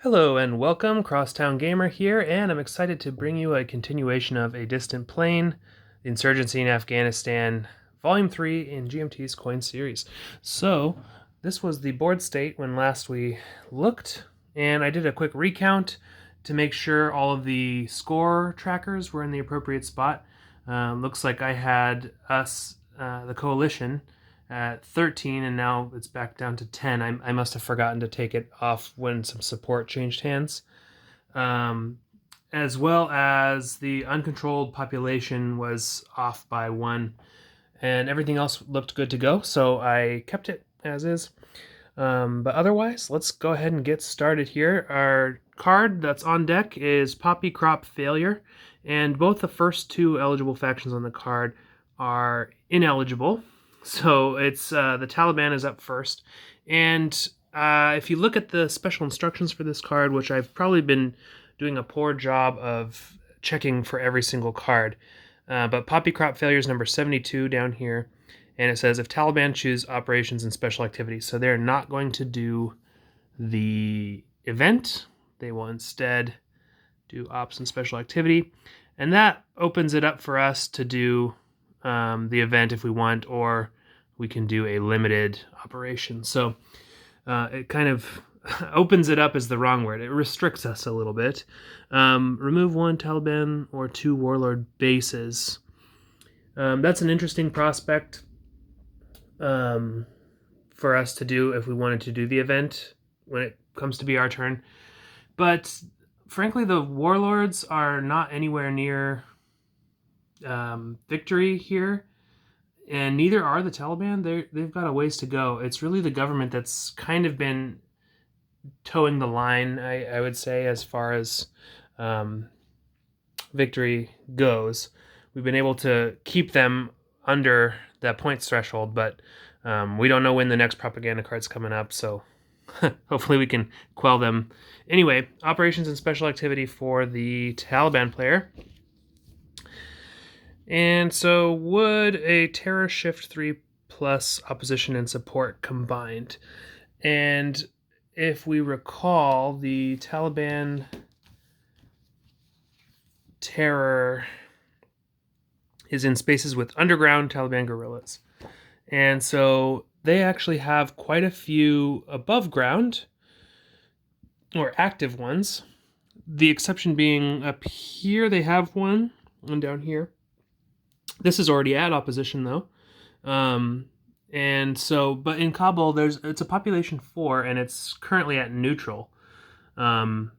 Hello and welcome, Crosstown Gamer here, and I'm excited to bring you a continuation of A Distant Plain, the Insurgency in Afghanistan, Volume 3 in GMT's Coin Series. So, this was the board state when last we looked, and I did a quick recount to make sure all of the score trackers were in the appropriate spot. Looks like I had us, the Coalition, at 13, and now it's back down to 10. I must have forgotten to take it off when some support changed hands. As well as the uncontrolled population was off by 1, and everything else looked good to go, so I kept it as is. But otherwise, let's go ahead and get started here. Our card that's on deck is Poppy Crop Failure, and both the first two eligible factions on the card are ineligible. So it's the Taliban is up first, and if you look at the special instructions for this card, which I've probably been doing a poor job of checking for every single card, but Poppy Crop Failure is number 72 down here, and it says if Taliban choose operations and special activities, so they're not going to do the event, they will instead do ops and special activity, and that opens it up for us to do the event if we want, or we can do a limited operation. So it kind of opens it up is the wrong word. It restricts us a little bit. Remove 1 Taliban or 2 warlord bases. That's an interesting prospect for us to do if we wanted to do the event when it comes to be our turn. But frankly, the warlords are not anywhere near victory here, and neither are the Taliban. They've got a ways to go. It's really the government that's kind of been towing the line, I would say, as far as victory goes. We've been able to keep them under that points threshold, but we don't know when the next propaganda card's coming up, so hopefully we can quell them. Anyway, operations and special activity for the Taliban player. And so would a terror shift 3 plus opposition and support combined? And if we recall, the Taliban terror is in spaces with underground Taliban guerrillas. And so they actually have quite a few above ground or active ones. The exception being up here, they have one, and down here. This is already at opposition, though. And so, but in Kabul, it's a population 4, and it's currently at neutral. There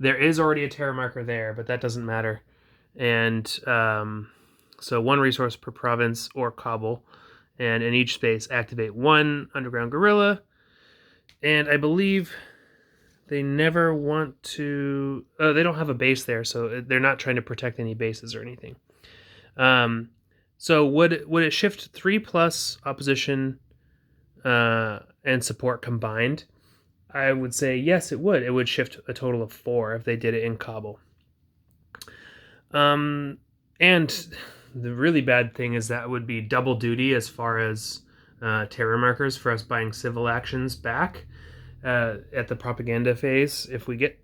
is already a terror marker there, but that doesn't matter. And so 1 resource per province or Kabul, and in each space, activate 1 underground guerrilla. And I believe they never want to... they don't have a base there, so they're not trying to protect any bases or anything. So would it shift 3 plus opposition and support combined? I would say yes, it would. It would shift a total of 4 if they did it in Kabul. And the really bad thing is that would be double duty as far as terror markers for us buying civil actions back at the propaganda phase if we get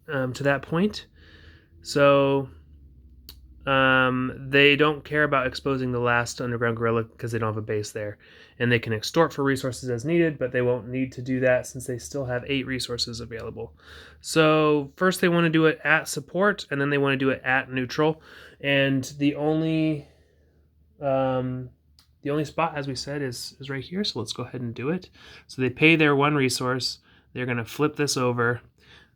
to that point. So they don't care about exposing the last underground guerrilla because they don't have a base there. And they can extort for resources as needed, but they won't need to do that since they still have 8 resources available. So first they want to do it at support, and then they want to do it at neutral. And the only spot, as we said, is right here. So let's go ahead and do it. So they pay their 1 resource. They're going to flip this over.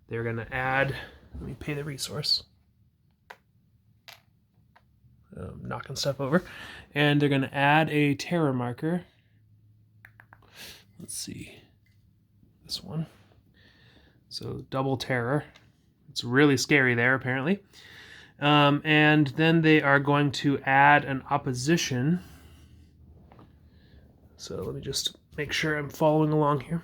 They're going to add... Let me pay the resource. Knocking stuff over, and they're going to add a terror marker. Let's see, this one. So double terror. It's really scary there, apparently. And then they are going to add an opposition. So let me just make sure I'm following along here.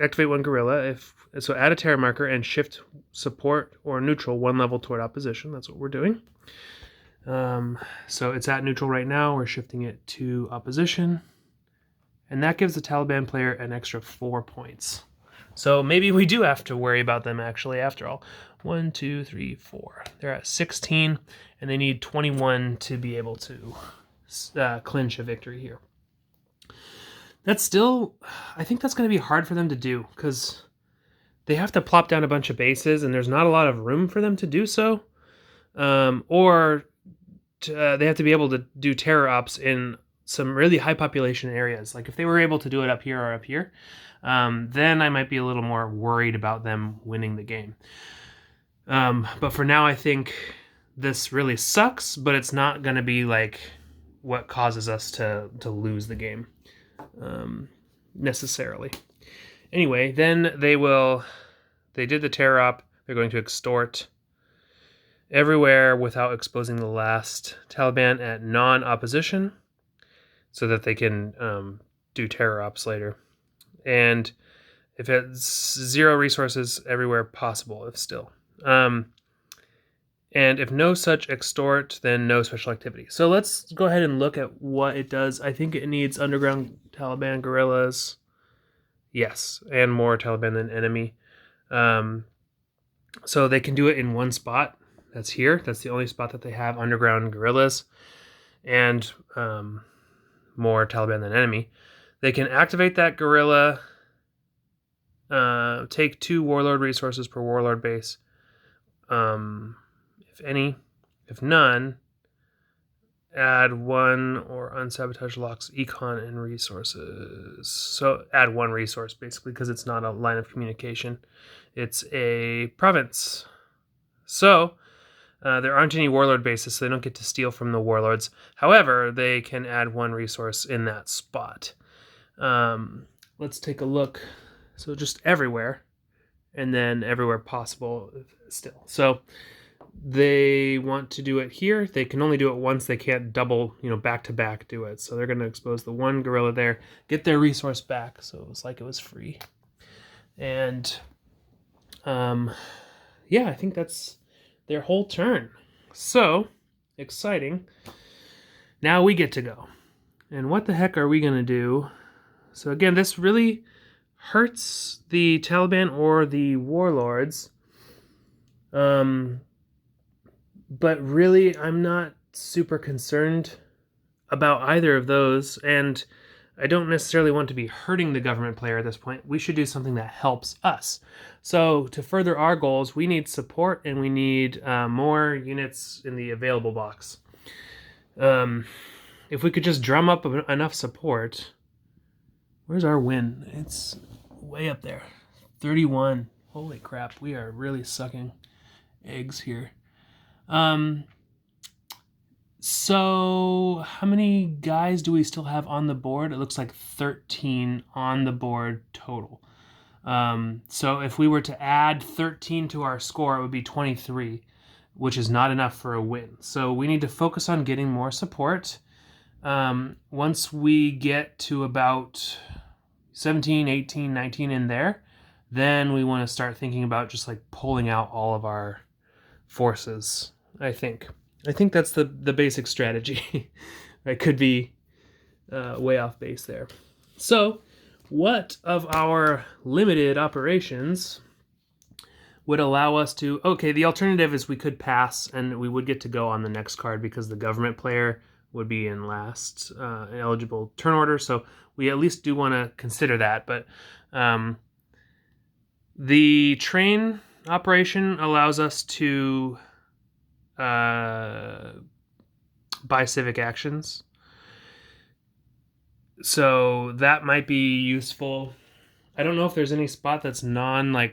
Activate 1 guerrilla. So add a terror marker and shift support or neutral 1 level toward opposition. That's what we're doing. So it's at neutral right now. We're shifting it to opposition. and that gives the Taliban player an extra 4 points. So maybe we do have to worry about them actually after all. 1, 2, 3, 4. They're at 16, and they need 21 to be able to clinch a victory here. That's still, I think that's going to be hard for them to do because they have to plop down a bunch of bases, and there's not a lot of room for them to do so. Or they have to be able to do terror ops in some really high population areas. Like if they were able to do it up here or up here, then I might be a little more worried about them winning the game. But for now, I think this really sucks, but it's not going to be like what causes us to lose the game necessarily. Anyway, then they did the terror op. They're going to extort everywhere without exposing the last Taliban at non-opposition so that they can do terror ops later. And if it's 0 resources everywhere possible, if still. And if no such extort, then no special activity. So let's go ahead and look at what it does. I think it needs underground Taliban guerrillas. Yes, and more Taliban than enemy. So they can do it in one spot. That's here. That's the only spot that they have underground guerrillas. And more Taliban than enemy. They can activate that guerrilla, take 2 warlord resources per warlord base, if any. If none, add 1 or unsabotage locks econ and resources. So add 1 resource basically because it's not a line of communication. It's a province. So there aren't any warlord bases, so they don't get to steal from the warlords. However, they can add 1 resource in that spot. Let's take a look. So just everywhere, and then everywhere possible still. So they want to do it here. They can only do it once. They can't double, back to back do it. So they're going to expose the 1 guerrilla there, get their resource back. So it was like it was free. And yeah, I think that's their whole turn. So exciting. Now we get to go. And what the heck are we going to do? So again, this really hurts the Taliban or the warlords. But really, I'm not super concerned about either of those, and I don't necessarily want to be hurting the government player at this point. We should do something that helps us. So to further our goals, we need support, and we need more units in the available box. If we could just drum up enough support... Where's our win? It's way up there. 31. Holy crap, we are really sucking eggs here. So how many guys do we still have on the board? It looks like 13 on the board total. So if we were to add 13 to our score, it would be 23, which is not enough for a win. So we need to focus on getting more support. Once we get to about 17, 18, 19 in there, then we want to start thinking about just like pulling out all of our forces, I think that's the basic strategy. I could be way off base there. So what of our limited operations would allow us to... Okay, the alternative is we could pass and we would get to go on the next card because the government player would be in last eligible turn order. So we at least do want to consider that. But the train operation allows us to buy civic actions. So that might be useful. I don't know if there's any spot that's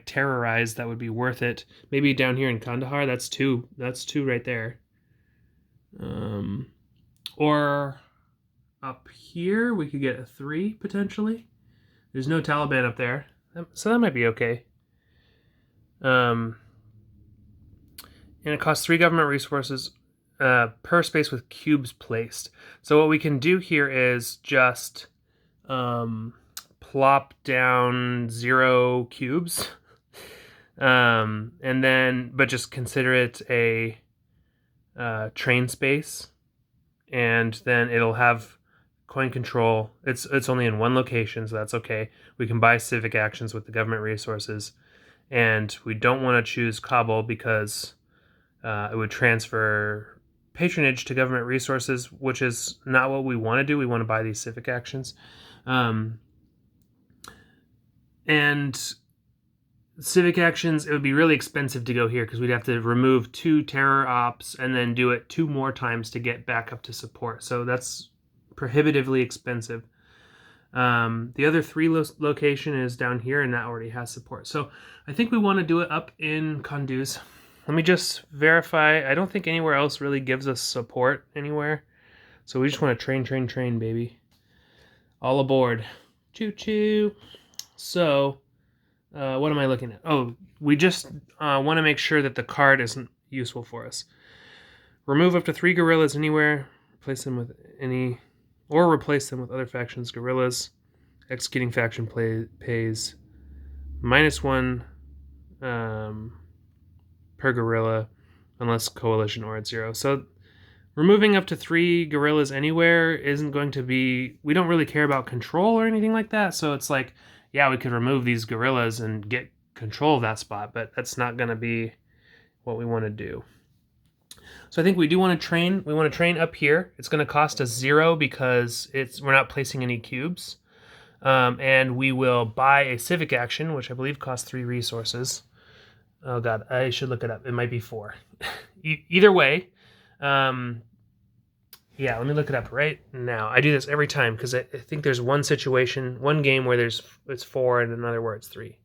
terrorized that would be worth it. Maybe down here in Kandahar, that's 2. That's 2 right there. Or up here, we could get a 3 potentially. There's no Taliban up there, so that might be okay. And it costs 3 government resources per space with cubes placed. So what we can do here is just plop down 0 cubes, and then just consider it a train space, and then it'll have coin control. It's only in one location, so that's okay. We can buy civic actions with the government resources, and we don't want to choose Kabul because it would transfer patronage to government resources, which is not what we want to do. We want to buy these civic actions. And civic actions, it would be really expensive to go here because we'd have to remove 2 terror ops and then do it 2 more times to get back up to support. So that's prohibitively expensive. The other 3 location is down here, and that already has support. So I think we want to do it up in Kunduz. Let me just verify. I don't think anywhere else really gives us support anywhere. So we just want to train, baby. All aboard. Choo-choo. So, what am I looking at? Oh, we just want to make sure that the card isn't useful for us. Remove up to 3 guerrillas anywhere. Replace them with other factions' guerrillas. Executing faction pays -1 per guerrilla unless coalition or at 0. So removing up to 3 guerrillas anywhere isn't going to be... We don't really care about control or anything like that, so it's like, yeah, we could remove these guerrillas and get control of that spot, but that's not going to be what we want to do. So I think we do want to train. We want to train up here. It's going to cost us 0 because we're not placing any cubes. And we will buy a civic action, which I believe costs 3 resources. Oh god, I should look it up. It might be 4. Either way, yeah, let me look it up right now. I do this every time because I think there's one game where it's 4 and another where it's 3.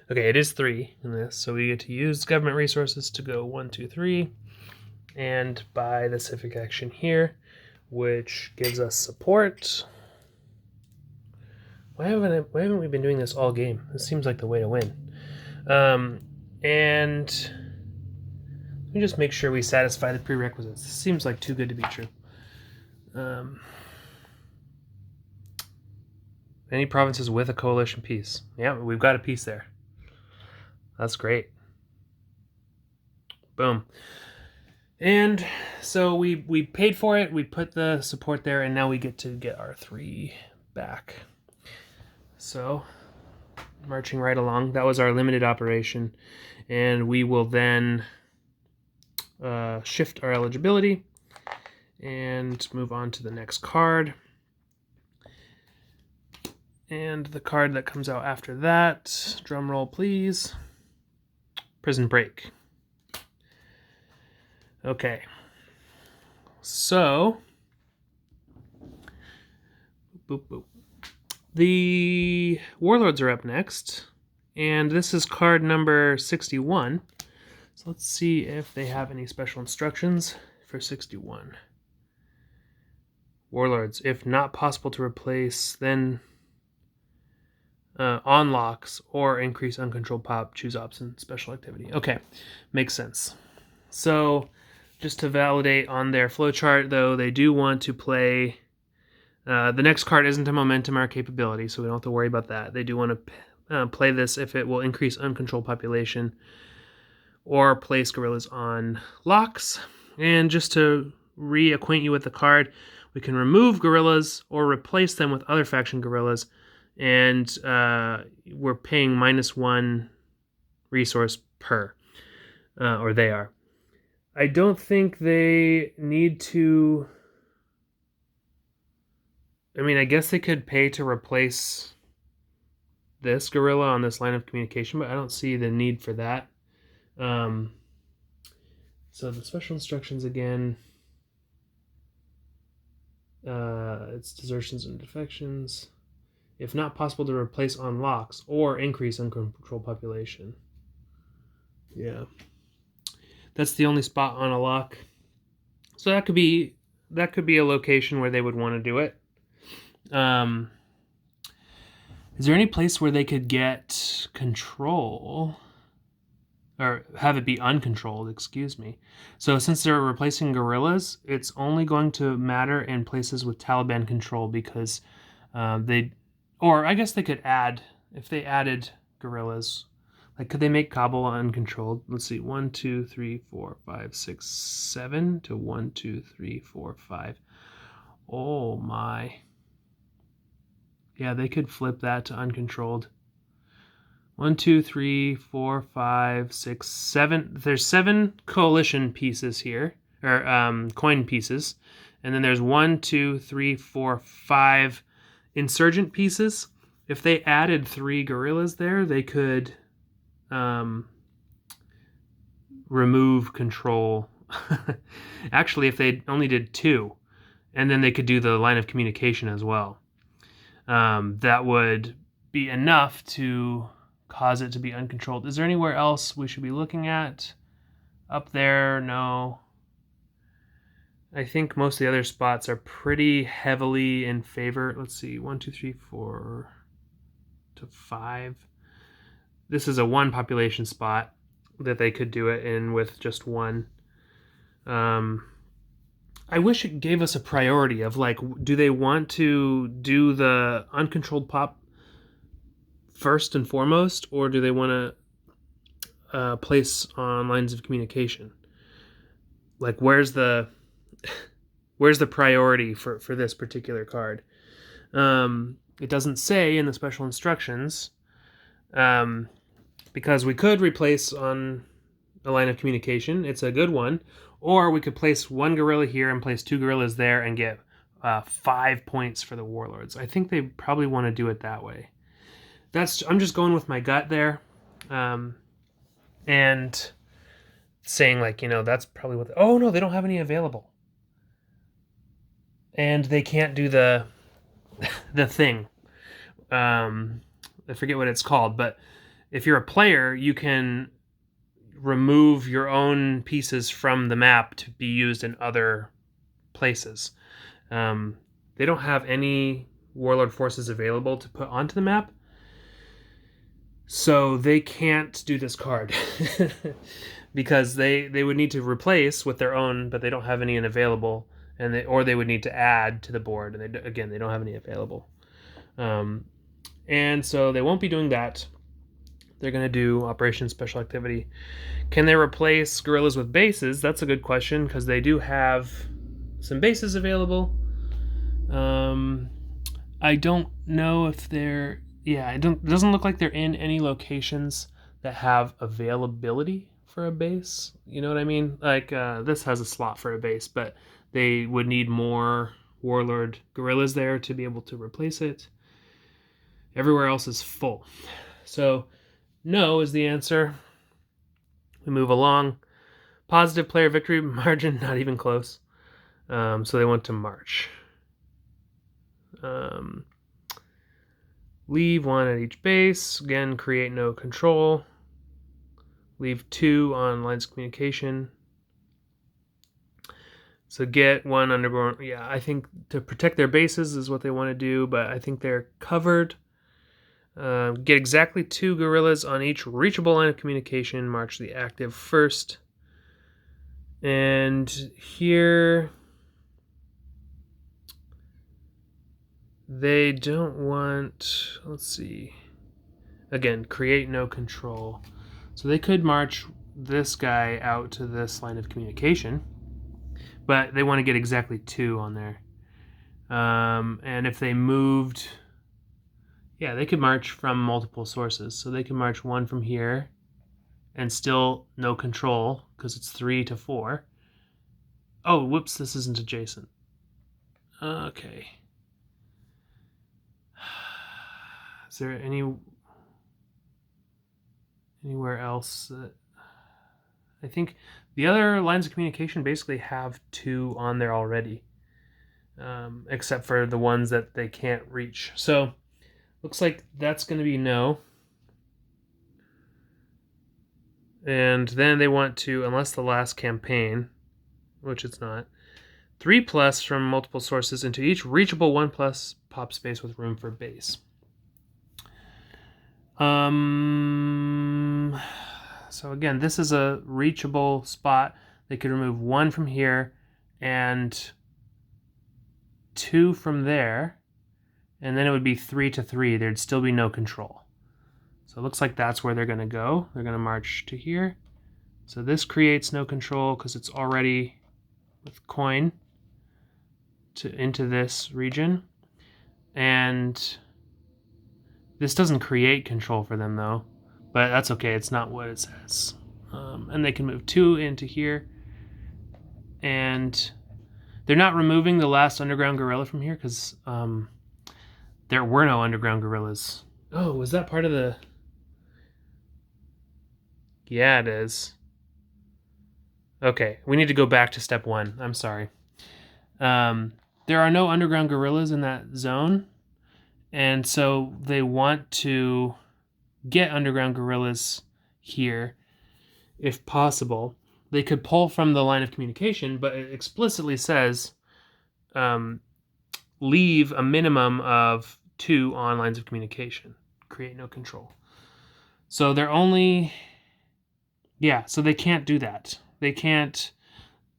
Okay, it is 3 in this, so we get to use government resources to go 1, 2, 3, and buy the civic action here, which gives us support. Why haven't we been doing this all game? This seems like the way to win. And let me just make sure we satisfy the prerequisites. This seems like too good to be true. Any provinces with a coalition peace? Yeah, we've got a peace there. That's great. Boom. And so we paid for it, we put the support there, and now we get to get our 3 back. So, marching right along, that was our limited operation, and we will then shift our eligibility and move on to the next card. And the card that comes out after that, drum roll please, Prison Break. Okay, so boop, boop. The Warlords are up next, and this is card number 61. So let's see if they have any special instructions for 61. Warlords, if not possible to replace, then unlocks or increase uncontrolled pop, choose option, special activity. Okay, makes sense. So just to validate on their flowchart, though, they do want to play... the next card isn't a momentum or a capability, so we don't have to worry about that. They do want to play this if it will increase uncontrolled population or place guerrillas on locks. And just to reacquaint you with the card, we can remove guerrillas or replace them with other faction guerrillas, and we're paying -1 resource per, or they are. I don't think they need to... I mean, I guess they could pay to replace this guerrilla on this line of communication, but I don't see the need for that. So the special instructions again, it's desertions and defections. If not possible to replace unlocks or increase uncontrolled population. Yeah. That's the only spot on a lock. So that could be a location where they would want to do it. Is there any place where they could get control or have it be uncontrolled, excuse me. So since they're replacing guerrillas, it's only going to matter in places with Taliban control because or I guess they could add, if they added guerrillas, like could they make Kabul uncontrolled? Let's see, 1, 2, 3, 4, 5, 6, 7 to 1, 2, 3, 4, 5. Oh my. Yeah, they could flip that to uncontrolled. 1, 2, 3, 4, 5, 6, 7. There's 7 coalition pieces here, or coin pieces. And then there's 1, 2, 3, 4, 5 insurgent pieces. If they added 3 guerrillas there, they could remove control. Actually, if they only did 2, and then they could do the line of communication as well, that would be enough to cause it to be uncontrolled. Is there anywhere else we should be looking at? Up there, no. I think most of the other spots are pretty heavily in favor. Let's see, 1, 2, 3, 4 to 5. This is a 1 population spot that they could do it in with just 1. I wish it gave us a priority of like, do they want to do the uncontrolled pop first and foremost, or do they want to place on lines of communication? Like, where's the priority for this particular card? It doesn't say in the special instructions, because we could replace on a line of communication. It's a good one. Or we could place 1 guerrilla here and place 2 guerrillas there and get 5 points for the warlords. I think they probably want to do it that way. I'm just going with my gut there, and saying like, that's probably what. Oh no, they don't have any available, and they can't do the thing. I forget what it's called, but if you're a player, you can remove your own pieces from the map to be used in other places. They don't have any warlord forces available to put onto the map, so they can't do this card because they would need to replace with their own, but they don't have any available, or they would need to add to the board, and they don't have any available. And so they won't be doing that. They're going to do Operation Special Activity. Can they replace guerrillas with bases? That's a good question, because they do have some bases available. I don't know if they're... Yeah, it doesn't look like they're in any locations that have availability for a base. You know what I mean? Like, this has a slot for a base, but they would need more warlord guerrillas there to be able to replace it. Everywhere else is full. So, no is the answer. We move along. Positive player victory margin, not even close. So they want to march. Leave 1 at each base. Again, create no control. Leave 2 on lines of communication. So get 1 underground. Yeah, I think to protect their bases is what they want to do, but I think they're covered. Get exactly 2 guerrillas on each reachable line of communication. March the active first. And here... they don't want, let's see, again, create no control. So they could march this guy out to this line of communication, but they want to get exactly 2 on there. And if they moved, yeah, they could march from multiple sources. So they can march 1 from here and still no control because it's 3 to 4. Oh, whoops, this isn't adjacent. Okay. Is there anywhere else that... I think the other lines of communication basically have 2 on there already, except for the ones that they can't reach. So looks like that's going to be no. And then they want to, unless the last campaign, which it's not, 3+ from multiple sources into each reachable 1+ pop space with room for base. So again, this is a reachable spot. They could remove 1 from here and 2 from there, and then it would be 3 to 3. There'd still be no control. So it looks like that's where they're going to go. They're going to march to here. So this creates no control because it's already with coin. into this region, and this doesn't create control for them though, but that's okay. It's not what it says. And they can move 2 into here, and they're not removing the last underground gorilla from here because there were no underground gorillas. Oh, was that part of the... Yeah, it is. Okay, we need to go back to step 1. I'm sorry. There are no underground gorillas in that zone, and so they want to get underground gorillas here if possible. They could pull from the line of communication, but it explicitly says leave a minimum of 2 on lines of communication. Create no control. So they're only... Yeah, so they can't do that. They can't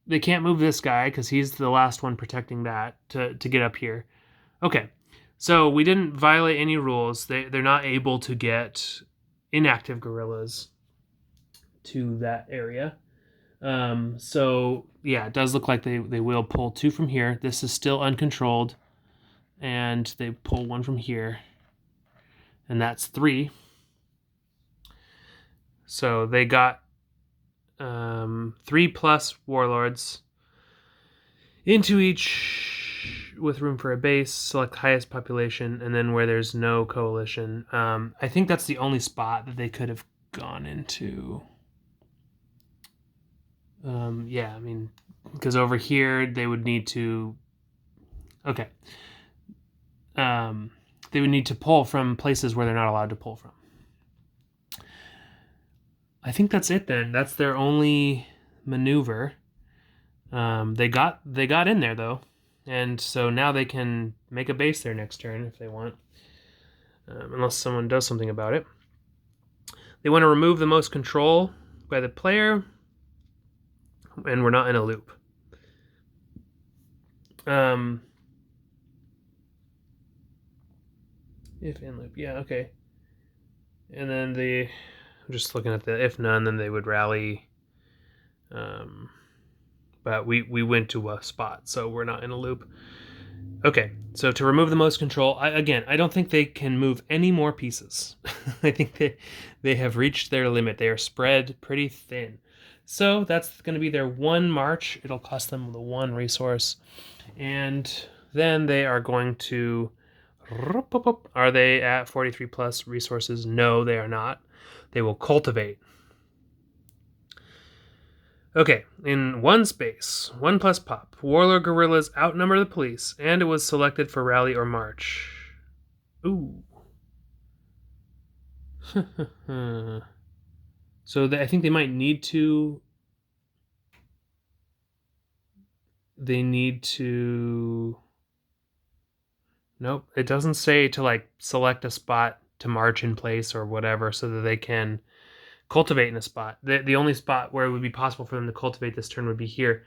move this guy because he's the last one protecting that to get up here. Okay, so we didn't violate any rules. They're not able to get inactive gorillas to that area. So yeah, it does look like they will pull 2 from here. This is still uncontrolled, and they pull 1 from here, and that's 3. So they got 3 plus warlords into each with room for a base. Select highest population, and then where there's no coalition. I think that's the only spot that they could have gone into. Yeah, I mean, because over here they would need to... Okay. They would need to pull from places where they're not allowed to pull from. I think that's it then. That's their only maneuver. They got in there though, and so now they can make a base there next turn if they want, unless someone does something about it. They want to remove the most control by the player, and we're not in a loop. If in loop, yeah, okay. And then I'm just looking at the if none, then they would rally. But we went to a spot, so we're not in a loop. Okay, so to remove the most control, I don't think they can move any more pieces. I think they have reached their limit. They are spread pretty thin. So that's going to be their 1 march. It'll cost them the 1 resource. And then they are going to... Are they at 43 plus resources? No, they are not. They will cultivate. Okay, in 1 space, 1 plus pop, warlord gorillas outnumber the police, and it was selected for rally or march. Ooh. So I think they might need to... They need to... Nope, it doesn't say to like select a spot to march in place or whatever so that they can cultivate in a spot. The only spot where it would be possible for them to cultivate this turn would be here.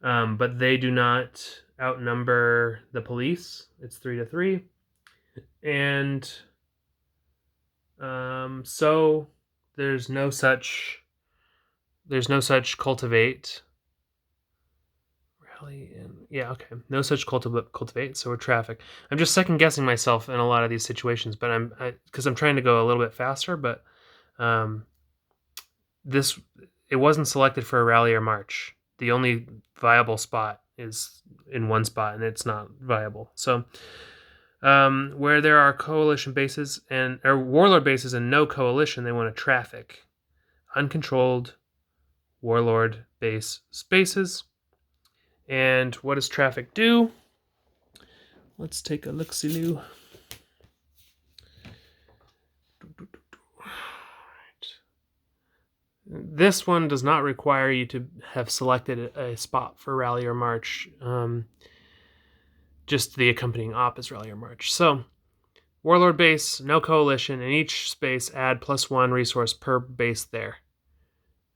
But they do not outnumber the police. It's 3-3. And so there's no such cultivate. Rally and yeah, okay. No such cultivate, so we're traffic. I'm just second guessing myself in a lot of these situations, but because I'm trying to go a little bit faster, but it wasn't selected for a rally or march. The only viable spot is in 1 spot, and it's not viable. So where there are coalition bases or warlord bases and no coalition, they want to traffic uncontrolled warlord base spaces. And what does traffic do? Let's take a look-see-loo. This one does not require you to have selected a spot for rally or march. Just the accompanying op is rally or march. So, warlord base, no coalition. In each space, add +1 resource per base there.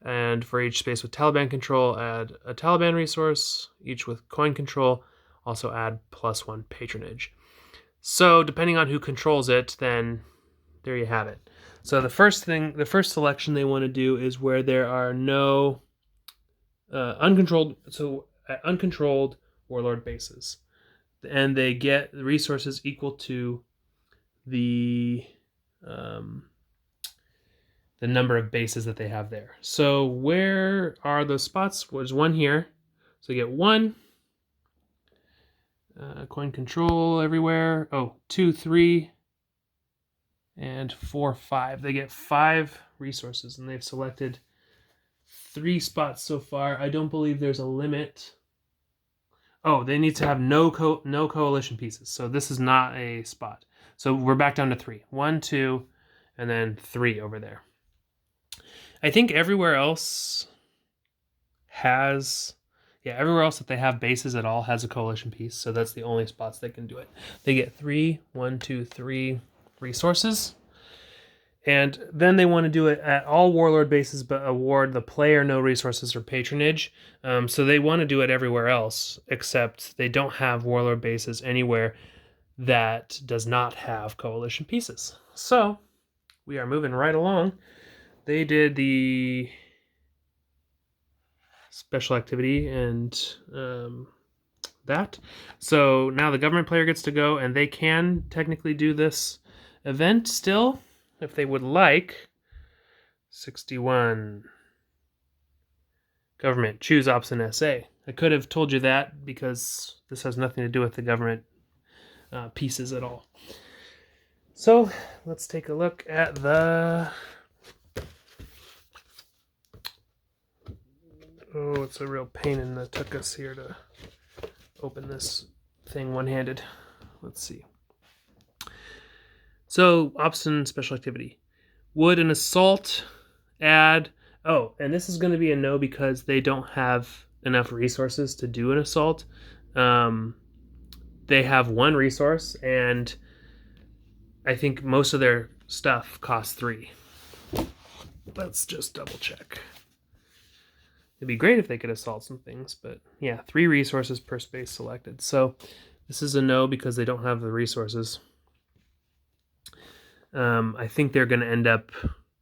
And for each space with Taliban control, add a Taliban resource. Each with coin control, also add +1 patronage. So, depending on who controls it, then there you have it. So the first selection they want to do is where there are no uncontrolled warlord bases. and they get resources equal to the number of bases that they have there. So where are those spots? There's one here. So you get one. Coin control everywhere. Oh, 2, 3, and 4, 5. They get 5 resources, and they've selected 3 spots so far. I don't believe there's a limit. Oh, they need to have no coalition pieces. So this is not a spot. So we're back down to 3. 1, 2, and then 3 over there. I think everywhere else has... Yeah, everywhere else that they have bases at all has a coalition piece, so that's the only spots they can do it. They get 3, 1, 2, 3 resources, and then they want to do it at all warlord bases, but award the player no resources or patronage. So they want to do it everywhere else, except they don't have warlord bases anywhere that does not have coalition pieces. So we are moving right along. They did the special activity and that. So now the government player gets to go, and they can technically do this event still if they would like. 61. Government, choose option SA. I could have told you that because this has nothing to do with the government pieces at all. So let's take a look at the... Oh, it's a real pain in the tuchus here to open this thing one-handed. Let's see. So, option special activity. Would an assault add... Oh, and this is going to be a no because they don't have enough resources to do an assault. They have 1 resource, and I think most of their stuff costs 3. Let's just double check. It'd be great if they could assault some things, but yeah, 3 resources per space selected. So this is a no because they don't have the resources. I think they're going to end up...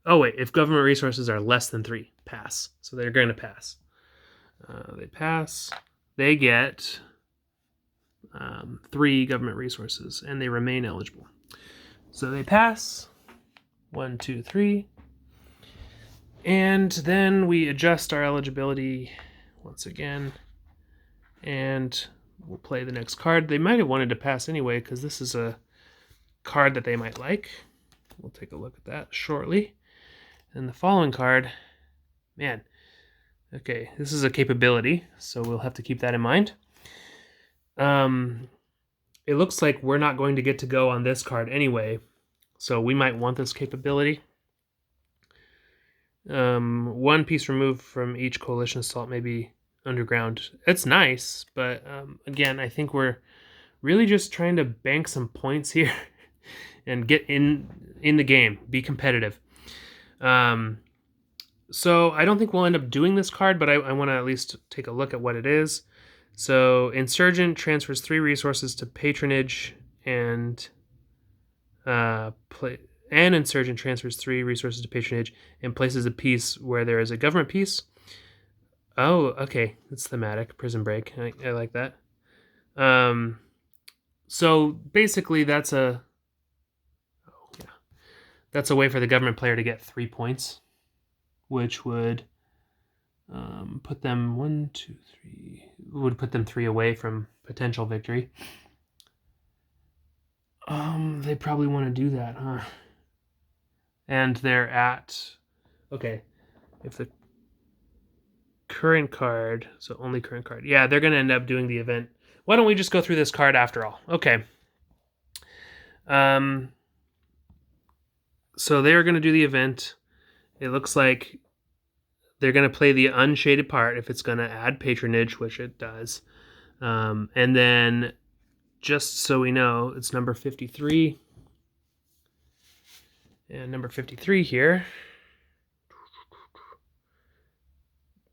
Oh, wait, if government resources are less than 3, pass. So they're going to pass. They pass. They get 3 government resources, and they remain eligible. So they pass. 1, 2, 3. And then we adjust our eligibility once again, and we'll play the next card. They might have wanted to pass anyway because this is a card that they might like. We'll take a look at that shortly. And the following card, man, okay, this is a capability, so we'll have to keep that in mind. It looks like we're not going to get to go on this card anyway, so we might want this capability. 1 piece removed from each coalition assault may be underground. It's nice, but again, I think we're really just trying to bank some points here and get in the game, be competitive. So I don't think we'll end up doing this card, but I want to at least take a look at what it is. So Insurgent transfers 3 resources to patronage, and Insurgent transfers 3 resources to patronage and places a piece where there is a government piece. Oh, okay. It's thematic. Prison Break. I like that. So basically that's a way for the government player to get 3 points, which would put them 1, 2, 3. Would put them 3 away from potential victory. They probably want to do that, huh? And they're at... Okay, if the current card... So only current card. Yeah, they're going to end up doing the event. Why don't we just go through this card after all? Okay. So they're going to do the event. It looks like they're going to play the unshaded part if it's going to add patronage, which it does. And then, just so we know, it's number 53. And number 53 here.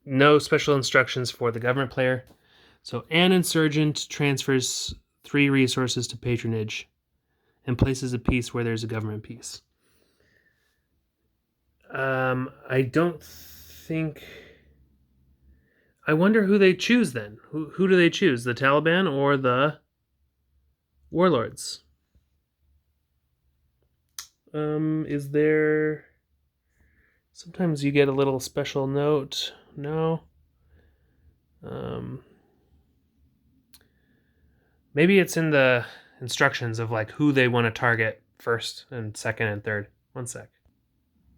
No special instructions for the government player. So an insurgent transfers 3 resources to patronage and places a piece where there's a government piece. I don't think... I wonder who they choose then. Who do they choose? The Taliban or the Warlords. Is there... Sometimes you get a little special note. No. Maybe it's in the instructions of like who they want to target first and second and third. One sec.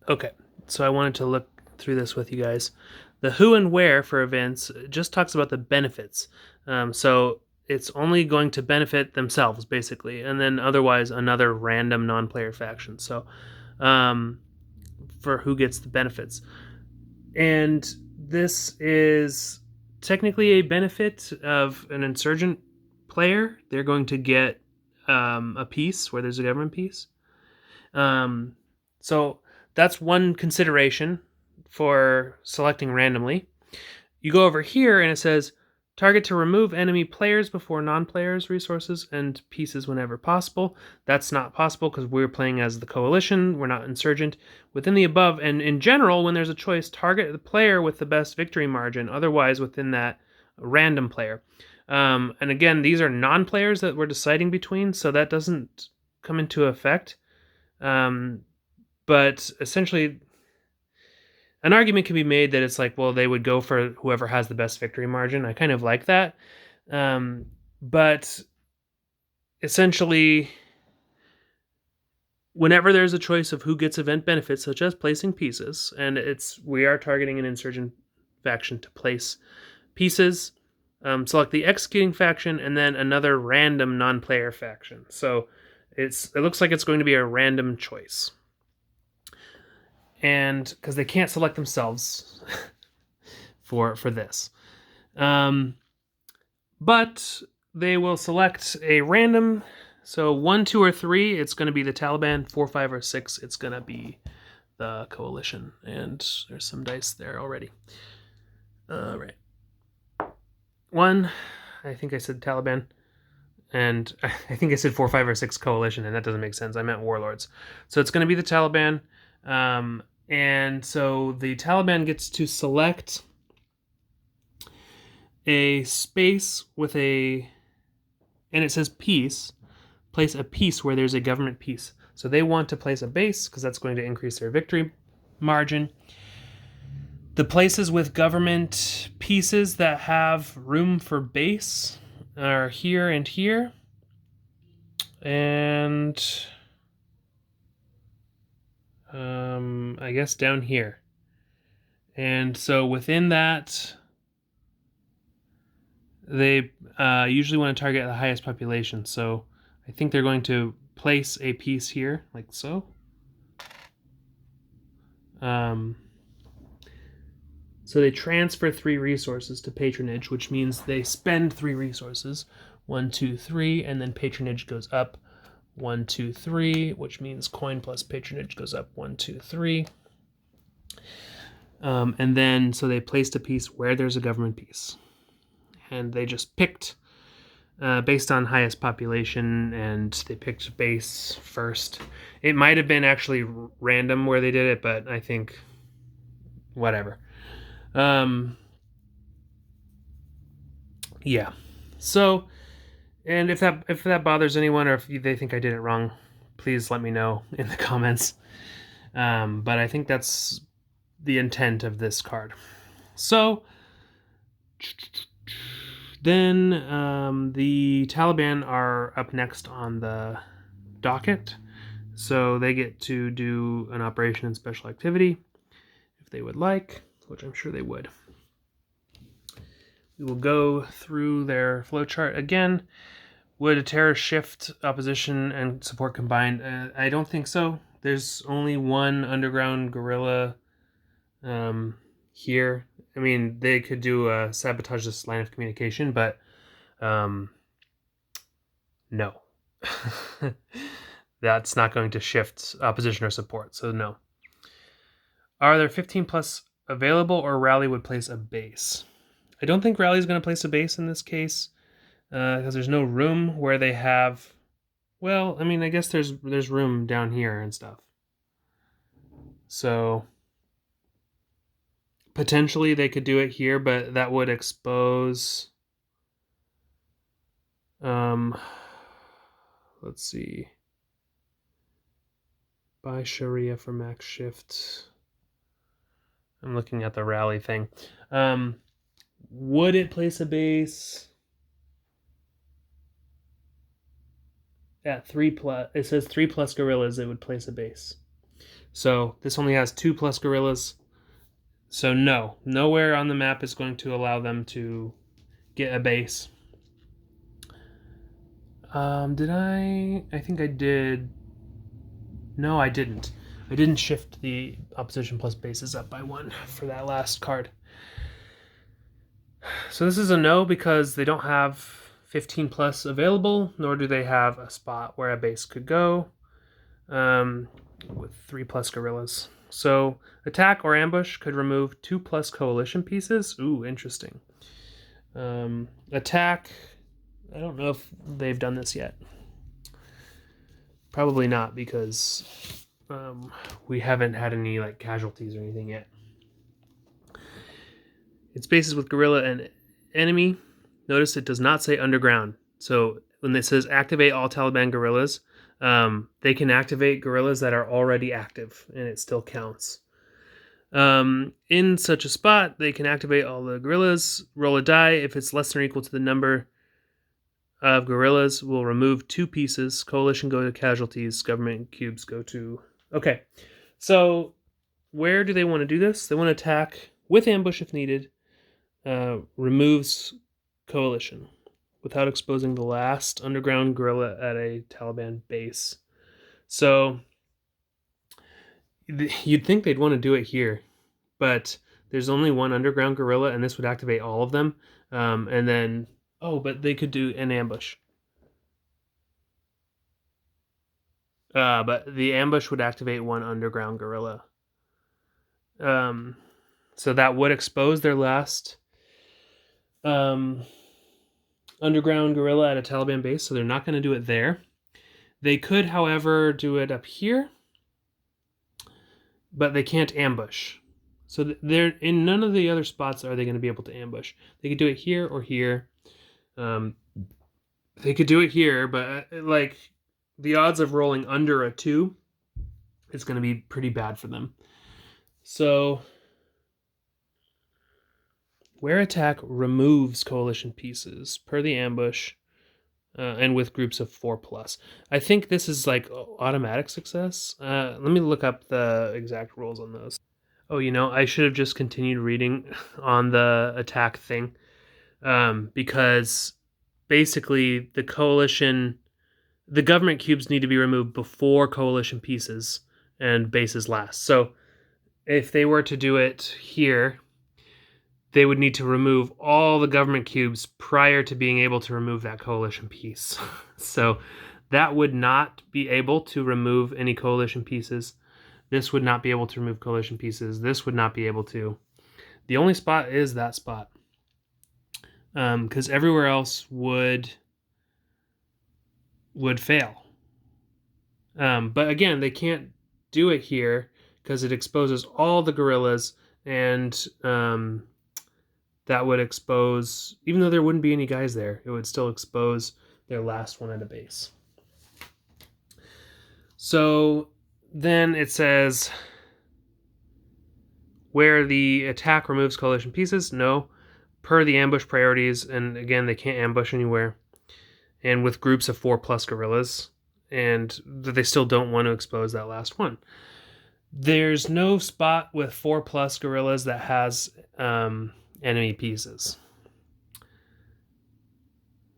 Okay, so I wanted to look through this with you guys. The who and where for events just talks about the benefits. So it's only going to benefit themselves, basically, and then otherwise another random non-player faction. So for who gets the benefits. And this is technically a benefit of an insurgent player. They're going to get a piece where there's a government piece. So that's one consideration for selecting randomly. You go over here and it says target to remove enemy players before non-players resources and pieces whenever possible. That's not possible because we're playing as the coalition. We're not insurgent. Within the above, and in general, when there's a choice, target the player with the best victory margin. Otherwise, within that, random player. And again, these are non-players that we're deciding between, so that doesn't come into effect. But essentially, an argument can be made that it's like, well, they would go for whoever has the best victory margin. I kind of like that. But essentially, whenever there's a choice of who gets event benefits, such as placing pieces, and we are targeting an insurgent faction to place pieces, select the executing faction and then another random non-player faction. So it looks like it's going to be a random choice. And because they can't select themselves for this. But they will select a random. So 1, 2, or 3, it's going to be the Taliban. 4, 5, or 6, it's going to be the coalition. And there's some dice there already. All right. 1, I think I said Taliban. And I think I said 4, 5, or 6 coalition, and that doesn't make sense. I meant warlords. So it's going to be the Taliban. And so the Taliban gets to select a space with and it says peace, place a piece where there's a government piece. So they want to place a base because that's going to increase their victory margin. The places with government pieces that have room for base are here and here. And I guess down here. And so within that, they usually want to target the highest population. So I think they're going to place a piece here, like so. So they transfer 3 resources to patronage, which means they spend 3 resources. 1, 2, 3, and then patronage goes up. 1, 2, 3, which means coin plus patronage goes up 1, 2, 3. And then, so they placed a piece where there's a government piece. And they just picked based on highest population, and they picked base first. It might have been actually random where they did it, but I think whatever. Yeah. So, and if that bothers anyone, or if they think I did it wrong, please let me know in the comments. But I think that's the intent of this card. So then the Taliban are up next on the docket. So they get to do an operation and special activity if they would like, which I'm sure they would. We will go through their flowchart again. Would a terrorist shift opposition and support combined? I don't think so. There's only one underground guerrilla here. I mean, they could do sabotage this line of communication, but no. That's not going to shift opposition or support, so no. Are there 15 plus available, or Rally would place a base? I don't think Rally is going to place a base in this case, because there's no room where they have... Well, I mean, I guess there's room down here and stuff. So potentially they could do it here, but that would expose... let's see. Buy Sharia for max shift. I'm looking at the rally thing. Would it place a base at 3+? It says 3+ gorillas. It would place a base. So this only has 2+ gorillas. So no, nowhere on the map is going to allow them to get a base. Did I? I think I did. No, I didn't. I didn't shift the opposition plus bases up by 1 for that last card. So this is a no because they don't have 15+ available, nor do they have a spot where a base could go with 3+ gorillas. So attack or ambush could remove 2+ coalition pieces. Ooh, interesting. Attack, I don't know if they've done this yet. Probably not, because we haven't had any like casualties or anything yet. It's bases with gorilla and enemy. Notice it does not say underground. So when it says activate all Taliban guerrillas, they can activate guerrillas that are already active, and it still counts. In such a spot, they can activate all the guerrillas, roll a die. If it's less than or equal to the number of guerrillas, will remove 2 pieces. Coalition go to casualties. Government cubes go to... Okay, so where do they want to do this? They want to attack with ambush if needed. Removes coalition without exposing the last underground guerrilla at a Taliban base. So you'd think they'd want to do it here, but there's only 1 underground guerrilla, and this would activate all of them. And then, but they could do an ambush. But the ambush would activate 1 underground guerrilla. So that would expose their last underground guerrilla at a Taliban base, so they're not going to do it there. They could, however, do it up here, but they can't ambush. So they're in none of the other spots are they going to be able to ambush. They could do it here or here. They could do it here, but like the odds of rolling under a 2 is going to be pretty bad for them. So where attack removes coalition pieces per the ambush, and with groups of 4+. I think this is like automatic success. Let me look up the exact rules on those. Oh, I should have just continued reading on the attack thing, because basically the government cubes need to be removed before coalition pieces and bases last. So if they were to do it here, they would need to remove all the government cubes prior to being able to remove that coalition piece. So that would not be able to remove any coalition pieces. This would not be able to remove coalition pieces. This would not be able to. The only spot is that spot. Because everywhere else would fail. But again, they can't do it here because it exposes all the guerrillas, and that would expose, even though there wouldn't be any guys there, it would still expose their last one at a base. So then it says, where the attack removes coalition pieces, no. Per the ambush priorities, and again, they can't ambush anywhere. And with groups of 4+ guerrillas, and they still don't want to expose that last one. There's no spot with 4+ guerrillas that has enemy pieces.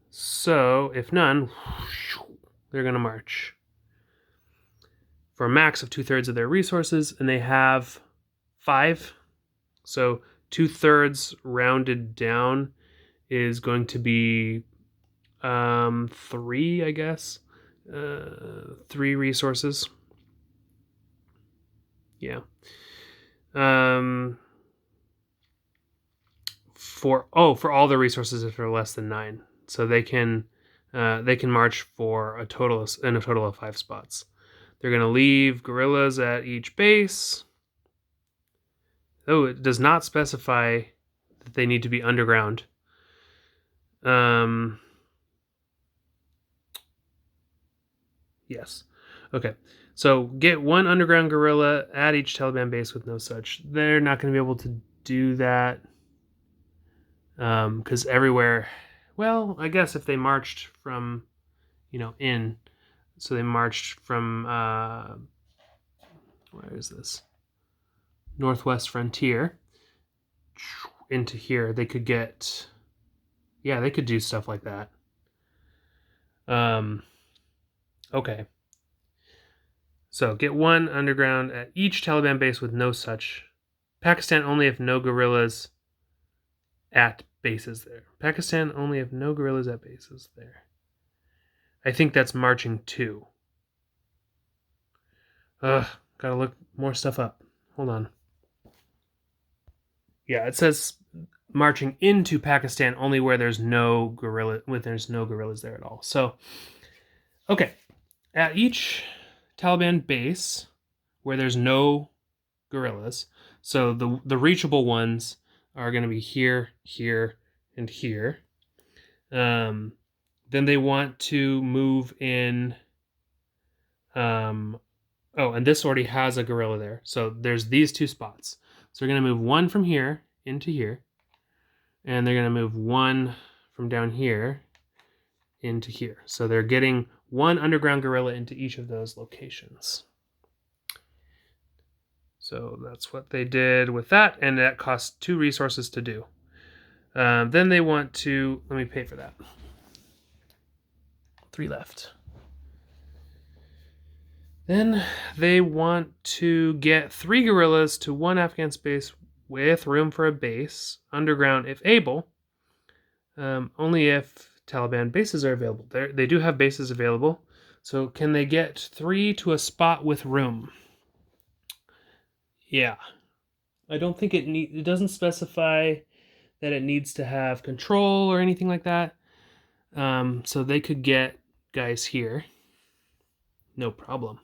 So, if none, they're going to march for a max of 2/3 of their resources, and they have 5. So 2/3 rounded down is going to be 3, I guess. 3 resources. Yeah. For all the resources if they're less than 9. So they can march for a total of 5 spots. They're going to leave guerrillas at each base. Oh, it does not specify that they need to be underground. Yes. Okay. So get one underground guerrilla at each Taliban base with no such. They're not going to be able to do that because everywhere. Well, I guess if they marched from, in, so they marched from where is this? Northwest frontier into here. They could get, yeah, they could do stuff like that. Okay. So get one underground at each Taliban base with no such. Pakistan only if no guerrillas at bases there. Pakistan only if no guerrillas at bases there. I think that's marching 2. Gotta look more stuff up. Hold on. Yeah, it says marching into Pakistan only where there's no guerrillas there at all. So, okay. At each Taliban base where there's no guerrillas, so the reachable ones are going to be here, here, and here. Then they want to move in. And this already has a guerrilla there. So there's these 2 spots. So they're going to move one from here into here. And they're going to move one from down here into here. So they're getting one underground guerrilla into each of those locations. So that's what they did with that. And that costs 2 resources to do. Then they want to... Let me pay for that. 3 left. Then they want to get 3 guerrillas to 1 Afghan base with room for a base, underground if able, only if Taliban bases are available. They do have bases available, so can they get 3 to a spot with room? Yeah. I don't think it doesn't specify that it needs to have control or anything like that, so they could get guys here. No problem.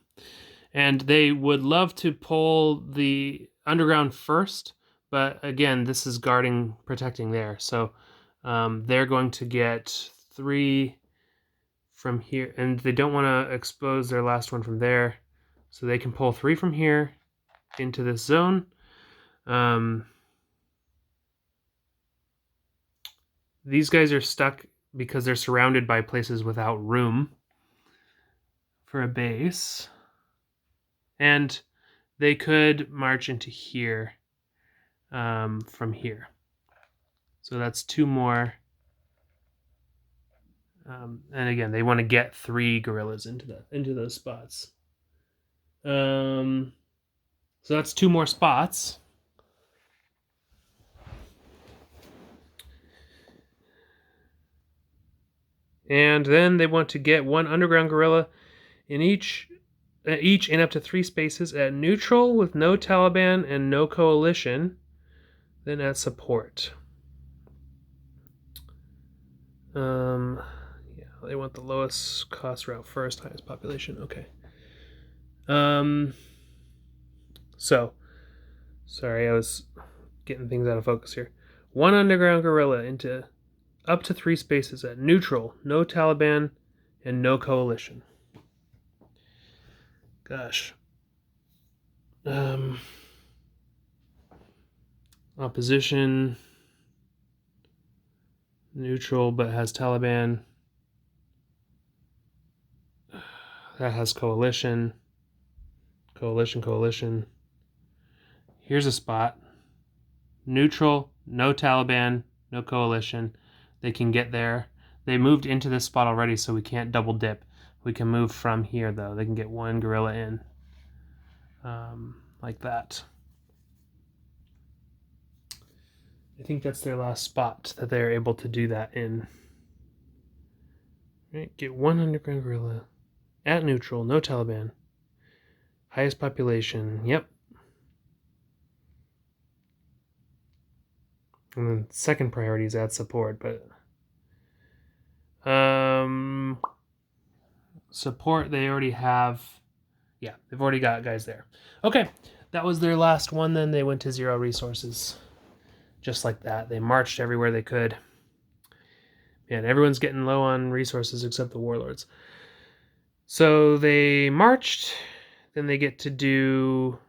And they would love to pull the underground first, but again, this is protecting there. So they're going to get 3 from here, and they don't want to expose their last one from there. So they can pull 3 from here into this zone. These guys are stuck because they're surrounded by places without room for a base. And they could march into here from here. So that's 2 more. And again, they want to get 3 guerrillas into those spots. So that's 2 more spots. And then they want to get 1 underground guerrilla in each in up to 3 spaces at neutral with no Taliban and no coalition, then at support. Yeah, they want the lowest cost route first, highest population. Okay. So, sorry, I was getting things out of focus here. 1 underground guerrilla into up to 3 spaces at neutral, no Taliban, and no coalition. Gosh. Opposition. Neutral, but has Taliban. That has coalition. Coalition. Here's a spot. Neutral, no Taliban, no coalition. They can get there. They moved into this spot already, so we can't double dip. We can move from here, though. They can get 1 guerrilla in. Like that. I think that's their last spot that they're able to do that in. Right, get 1 underground guerrilla. At neutral, no Taliban. Highest population, yep. And then second priority is add support, but... support, they already have... Yeah, they've already got guys there. Okay, that was their last one then. They went to 0 resources. Just like that. They marched everywhere they could. Man, everyone's getting low on resources except the warlords. So they marched, then they get to do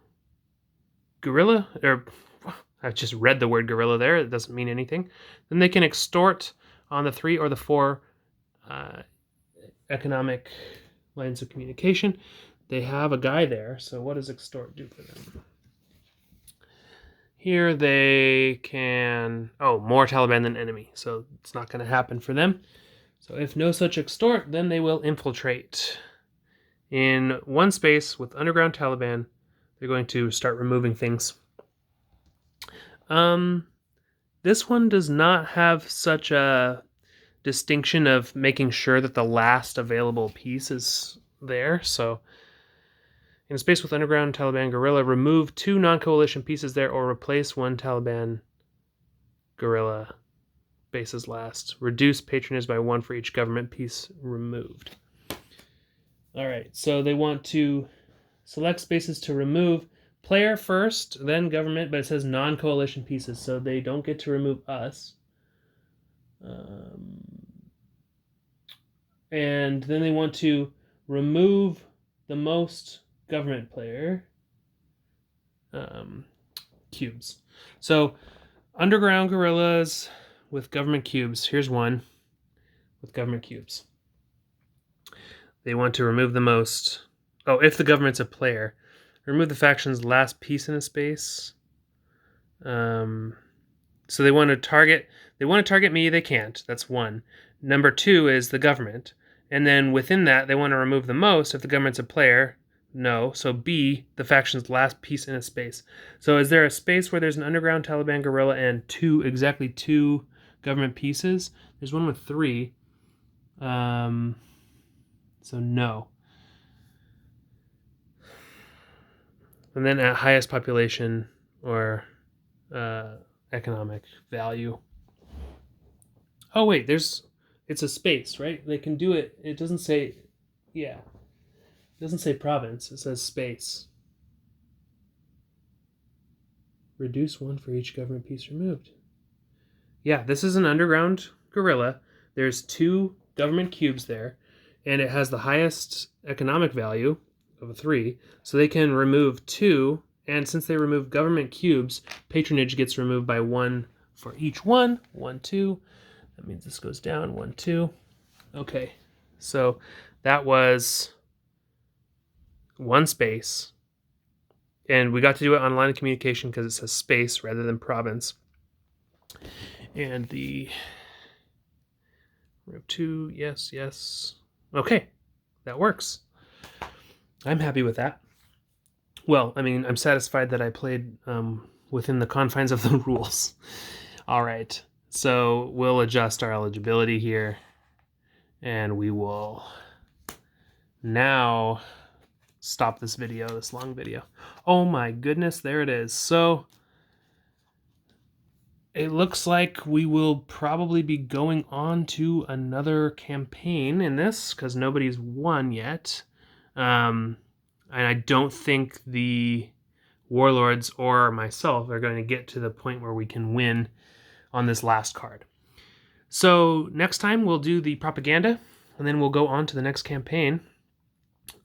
guerrilla, or I've just read the word guerrilla there, it doesn't mean anything. Then they can extort on the 3 or the 4 economic lines of communication. They have a guy there, so what does extort do for them? Here they can, more Taliban than enemy, so it's not going to happen for them. So if no such extort, then they will infiltrate. In one space with underground Taliban, they're going to start removing things. This one does not have such a distinction of making sure that the last available piece is there. So in a space with underground Taliban guerrilla, remove 2 non-coalition pieces there or replace 1 Taliban guerrilla bases last. Reduce patronage by 1 for each government piece removed. All right, so they want to select spaces to remove. Player first, then government, but it says non-coalition pieces, so they don't get to remove us. And then they want to remove the most government player cubes. So underground guerrillas with government cubes. Here's one with government cubes. They want to remove the most. Oh, if the government's a player. Remove the faction's last piece in a space. So they want to target. They want to target me. They can't. That's 1. Number 2 is the government, and then within that they want to remove the most if the government's a player. No. So B, the faction's last piece in a space. So is there a space where there's an underground Taliban guerrilla and exactly two government pieces? There's one with 3. So no. And then at highest population or economic value. Oh wait, it's a space, right? They can do it. It doesn't say, yeah. It doesn't say province. It says space. Reduce 1 for each government piece removed. Yeah, this is an underground guerrilla. There's 2 government cubes there, and it has the highest economic value of a 3, so they can remove 2, and since they remove government cubes, patronage gets removed by 1 for each one. 1, 2. That means this goes down. 1, 2. Okay, so that was 1 space, and we got to do it on line of communication because it says space rather than province. And the 2, yes. Okay, that works. I'm happy with that. Well, I mean, I'm satisfied that I played within the confines of the rules. All right, so we'll adjust our eligibility here, and we will now stop this video, this long video. Oh my goodness, there it is. So it looks like we will probably be going on to another campaign in this because nobody's won yet. And I don't think the warlords or myself are going to get to the point where we can win on this last card. So next time we'll do the propaganda, and then we'll go on to the next campaign.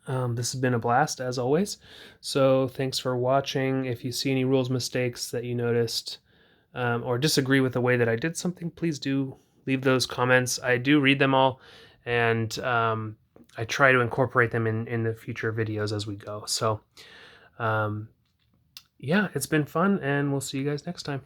This has been a blast, as always. So thanks for watching. If you see any rules mistakes that you noticed, or disagree with the way that I did something, please do leave those comments. I do read them all, and I try to incorporate them in the future videos as we go. So, yeah, it's been fun, and we'll see you guys next time.